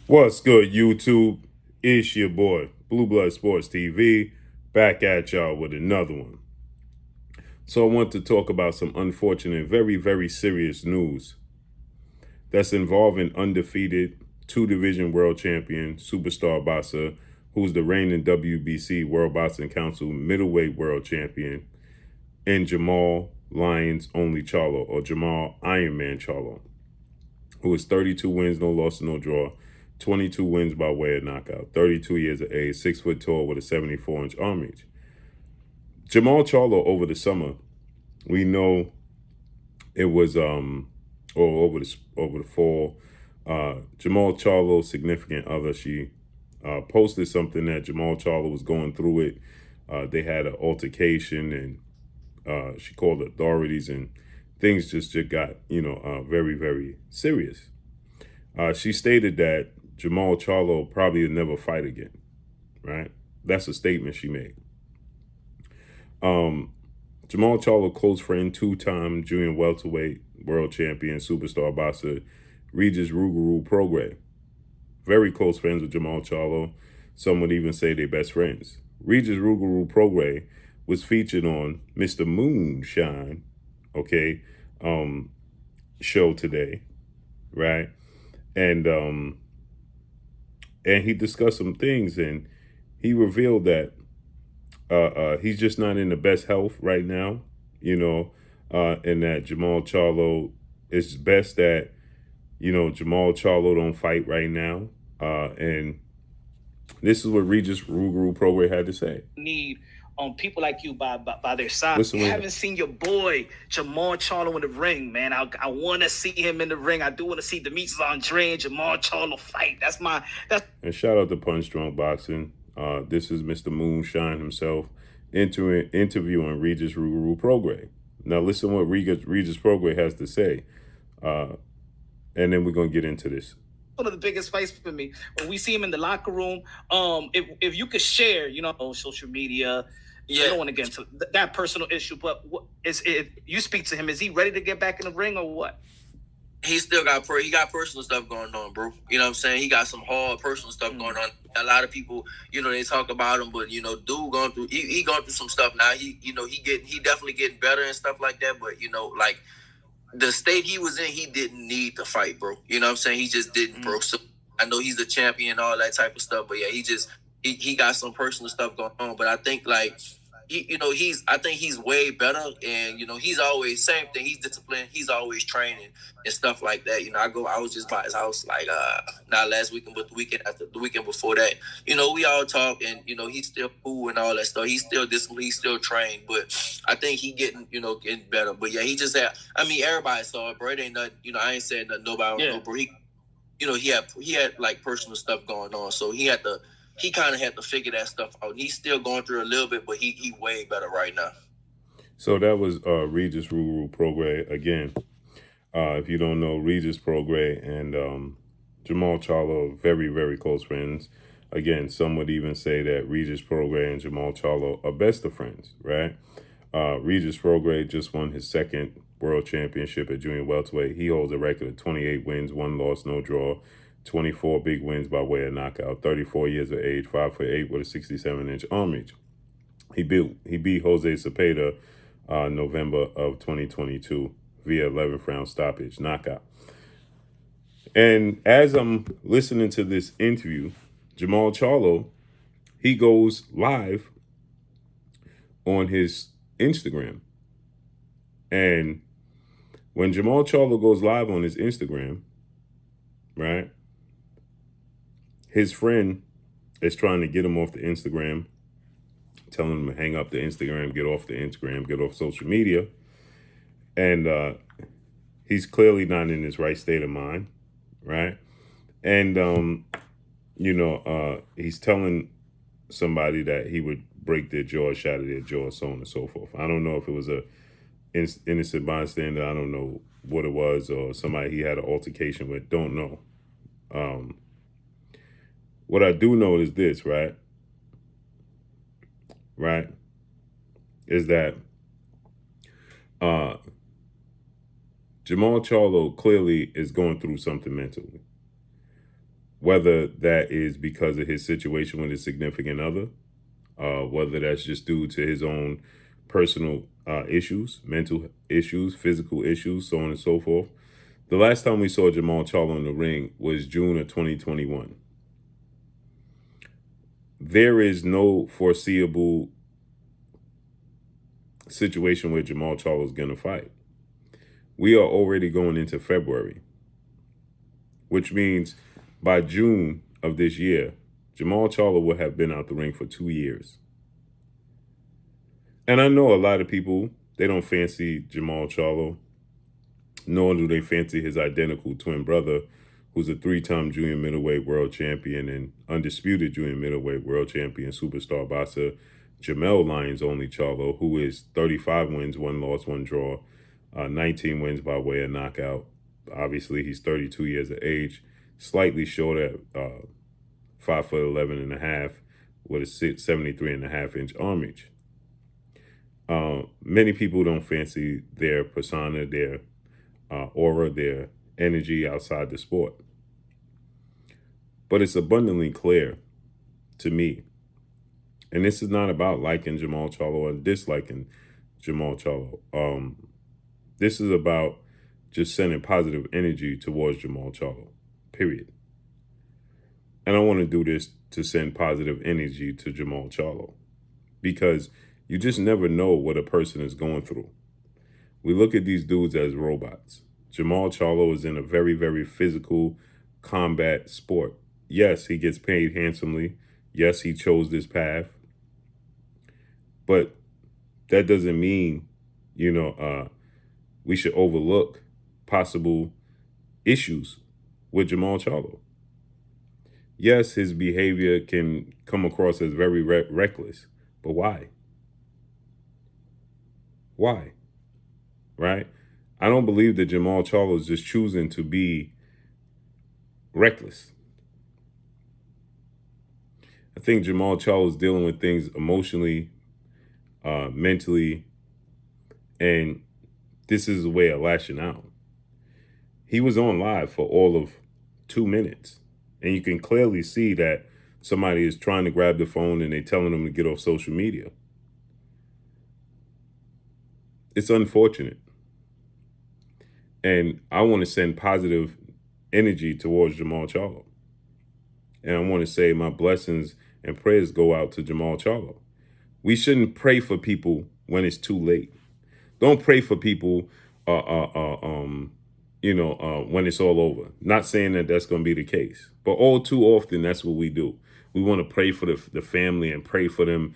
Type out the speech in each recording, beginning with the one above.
What's good, YouTube? It's your boy, Blue Blood Sports TV, back at y'all with another one. So I want to talk about some unfortunate, very, very serious news that's involving undefeated two-division world champion, superstar boxer, who's the reigning WBC World Boxing Council middleweight world champion, and Jermall Lions Only Charlo, or Jermall Iron Man Charlo, who is 32 wins, no loss, no draw, 22 wins by way of knockout, 32 years of age, 6 foot tall with a 74-inch arm reach. Jermall Charlo over the summer, we know it was or over the fall. Jermall Charlo's significant other, she posted something that Jermall Charlo was going through it. They had an altercation, and she called the authorities, and things just got very, very serious. She stated that Jermall Charlo probably would never fight again, right? That's a statement she made. Jermall Charlo, close friend, two-time junior welterweight world champion, superstar boxer, Regis Prograis. Very close friends with Jermall Charlo. Some would even say they're best friends. Regis Prograis was featured on Mr. Moonshine, okay, show today, right? And he discussed some things, and he revealed that he's just not in the best health right now, and that Jermall Charlo, it's best that Jermall Charlo don't fight right now. And this is what Regis Prograis had to say. Need people like you by their side. Listen, I haven't seen your boy Jermall Charlo in the ring, man. I want to see him in the ring. I do want to see Demetrius Andre and Jermall Charlo fight. And shout out to Punch Drunk Boxing. This is Mr. Moonshine himself interviewing Regis Prograis. Now listen what Regis Prograis has to say, and then we're gonna get into this. One of the biggest fights for me when we see him in the locker room. If you could share, social media. Yeah, I don't want to get into that personal issue, but if you speak to him, is he ready to get back in the ring or what? He still got personal stuff going on, bro. You know what I'm saying? He got some hard personal stuff going on. A lot of people, they talk about him, but dude going through he going through some stuff now. He definitely getting better and stuff like that. But like the state he was in, he didn't need to fight, bro. You know what I'm saying? He just didn't, bro. So I know he's a champion, all that type of stuff. But yeah, he got some personal stuff going on. But I think like I think he's way better, and he's always same thing. He's disciplined. He's always training and stuff like that. I was just by his house like not last weekend, but the weekend before that. We all talk, and he's still cool and all that stuff. He's still disciplined. He's still trained, but I think he getting better. But yeah, he just had. I mean, everybody saw it, bro. It ain't nothing. I ain't saying nothing. Nobody know, bro. He had like personal stuff going on, so he kind of had to figure that stuff out. He's still going through a little bit, but he way better right now. So that was Regis Prograis again. If you don't know, Regis Prograis and Jermall Charlo, very, very close friends. Again, some would even say that Regis Prograis and Jermall Charlo are best of friends, right? Regis Prograis just won his second world championship at junior welterweight. He holds a record of 28 wins, 1 loss, no draw, 24 big wins by way of knockout, 34 years of age, 5'8" with a 67-inch arm reach. He beat Jose Cepeda November of 2022 via 11th round stoppage knockout. And as I'm listening to this interview, Jermall Charlo, he goes live on his Instagram. And when Jermall Charlo goes live on his Instagram, right, his friend is trying to get him off the Instagram, telling him to hang up the Instagram, get off the Instagram, get off social media. And he's clearly not in his right state of mind, right? And, he's telling somebody that he would break their jaw, shatter their jaw, so on and so forth. I don't know if it was a innocent bystander. I don't know what it was, or somebody he had an altercation with. Don't know. What I do know is this, right? Right? Is that Jermall Charlo clearly is going through something mentally. whether that is because of his situation with his significant other, whether that's just due to his own personal issues, mental issues, physical issues, so on and so forth. The last time we saw Jermall Charlo in the ring was June of 2021. There is no foreseeable situation where Jermall Charlo is going to fight. We are already going into February, which means by June of this year, Jermall Charlo will have been out the ring for 2 years. And I know a lot of people, they don't fancy Jermall Charlo, nor do they fancy his identical twin brother, who's a 3-time junior middleweight world champion and undisputed junior middleweight world champion superstar boxer, Jermall Lions Only Charlo, who is 35 wins, 1 loss, 1 draw, 19 wins by way of knockout. Obviously, he's 32 years of age, slightly short at 5'11" and a half, with a 73.5-inch arm reach. Many people don't fancy their persona, their aura, their energy outside the sport. But it's abundantly clear to me, and this is not about liking Jermall Charlo or disliking Jermall Charlo. This is about just sending positive energy towards Jermall Charlo, period. And I want to do this to send positive energy to Jermall Charlo, because you just never know what a person is going through. We look at these dudes as robots. Jermall Charlo is in a very, very physical combat sport. Yes, he gets paid handsomely. Yes, he chose this path. But that doesn't mean, we should overlook possible issues with Jermall Charlo. Yes, his behavior can come across as very reckless, but why? Why? Right? I don't believe that Jermall Charlo is just choosing to be reckless. I think Jermall Charlo is dealing with things emotionally, mentally, and this is a way of lashing out. He was on live for all of 2 minutes, and you can clearly see that somebody is trying to grab the phone and they're telling him to get off social media. It's unfortunate. And I want to send positive energy towards Jermall Charlo. And I want to say my blessings and prayers go out to Jermall Charlo. We shouldn't pray for people when it's too late. Don't pray for people, when it's all over. Not saying that that's going to be the case, but all too often that's what we do. We want to pray for the family and pray for them.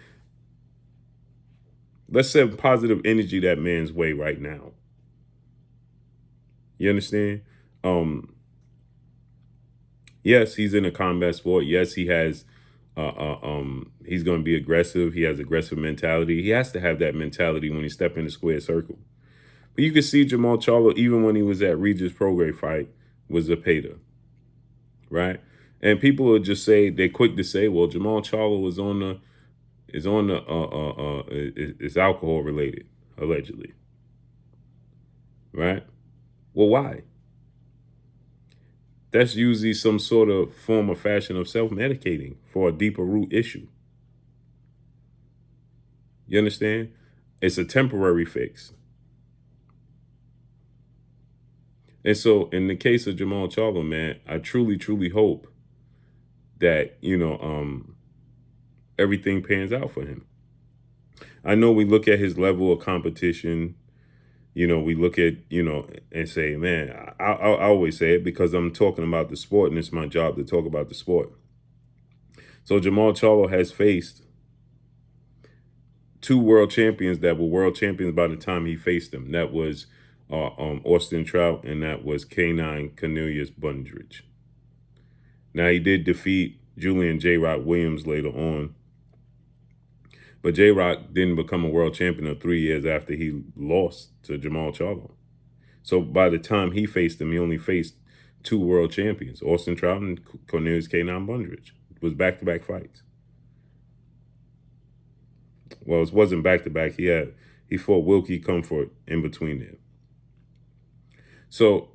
Let's send positive energy that man's way right now. You understand? Yes, he's in a combat sport. Yes, he has. He's going to be aggressive. He has aggressive mentality. He has to have that mentality when he steps in the square circle. But you can see Jermall Charlo, even when he was at Regis Prograis fight, was a pater, right? And people will just say, they're quick to say, well, Jermall Charlo is alcohol related, allegedly, right? Well, why? That's usually some sort of form or fashion of self-medicating for a deeper root issue. You understand? It's a temporary fix. And so in the case of Jermall Charlo, man, I truly, truly hope that, everything pans out for him. I know we look at his level of competition. We look at, and say, man, I always say it because I'm talking about the sport and it's my job to talk about the sport. So Jermall Charlo has faced 2 world champions that were world champions by the time he faced them. That was Austin Trout, and that was K9 Cornelius Bundridge. Now, he did defeat Julian J-Rock Williams later on, but J-Rock didn't become a world champion until 3 years after he lost to Jermall Charlo. So by the time he faced him, he only faced 2 world champions, Austin Trout and Cornelius K9 Bundridge. It was back-to-back fights. Well, it wasn't back-to-back. He fought Wilkie Comfort in between there. So,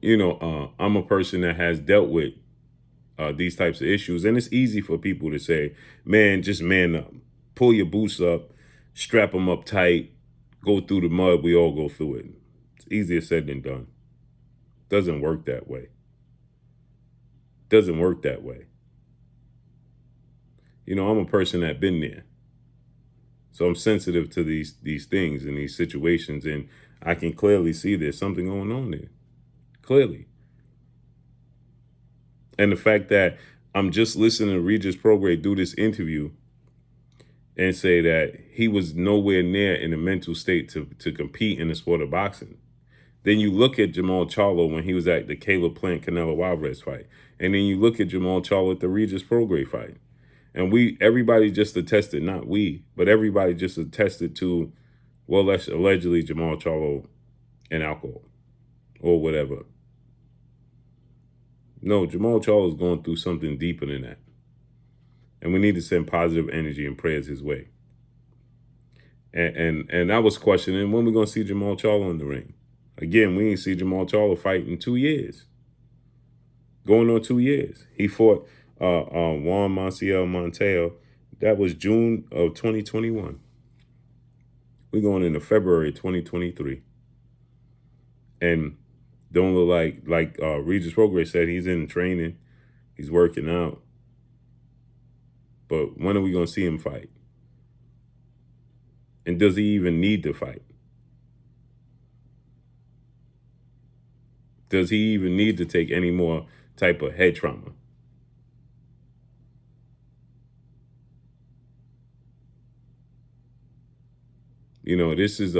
I'm a person that has dealt with these types of issues. And it's easy for people to say, man, just man up, pull your boots up, strap them up tight, go through the mud. We all go through it. It's easier said than done. Doesn't work that way. Doesn't work that way. You know, I'm a person that been there. So I'm sensitive to these things and these situations, and I can clearly see there's something going on there. Clearly. And the fact that I'm just listening to Regis Prograis do this interview and say that he was nowhere near in a mental state to compete in the sport of boxing. Then you look at Jermall Charlo when he was at the Caleb Plant Canelo Alvarez fight. And then you look at Jermall Charlo at the Regis Prograis fight. And everybody just attested, not we, but everybody just attested to, well, that's allegedly Jermall Charlo and alcohol or whatever. No, Jermall Charlo is going through something deeper than that. And we need to send positive energy and prayers his way. And I was questioning when we're going to see Jermall Charlo in the ring. Again, we ain't see Jermall Charlo fight in 2 years. Going on 2 years. He fought Juan Maciel Monteo. That was June of 2021. We're going into February 2023. And don't look like Regis Prograis said, he's in training. He's working out. But when are we going to see him fight? And does he even need to fight? Does he even need to take any more type of head trauma? You know, this is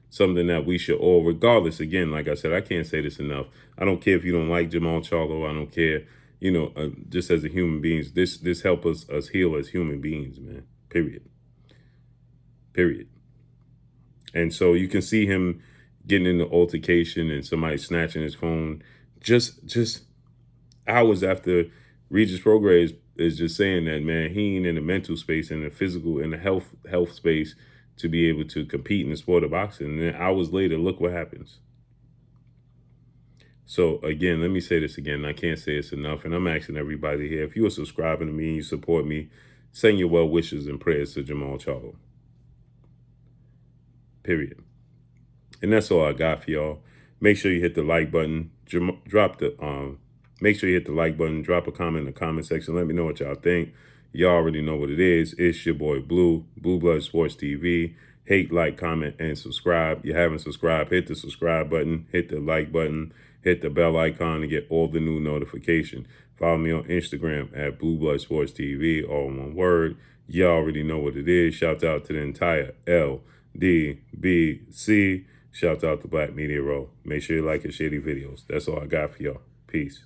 something that we should all, regardless, again, like I said, I can't say this enough. I don't care if you don't like Jermall Charlo. I don't care, you know, just as a human beings, this help us heal as human beings, man, period. Period. And so you can see him getting into altercation and somebody snatching his phone just hours after Regis Prograis is just saying that, man, he ain't in the mental space, in the physical, in the health space to be able to compete in the sport of boxing. And then hours later, look what happens. So again, let me say this again. I can't say it's enough. And I'm asking everybody here, if you are subscribing to me and you support me, send your well wishes and prayers to Jermall Charlo. Period. And that's all I got for y'all. Make sure you hit the like button. Make sure you hit the like button. Drop a comment in the comment section. Let me know what y'all think. Y'all already know what it is. It's your boy Blue Blood Sports TV. Hate, like, comment, and subscribe. You haven't subscribed, hit the subscribe button, hit the like button, hit the bell icon to get all the new notifications. Follow me on Instagram at Blue Blood Sports TV, all one word. Y'all already know what it is. Shout out to the entire LDBC. Shout out to Black Media Row. Make sure you like and share these videos. That's all I got for y'all. Peace.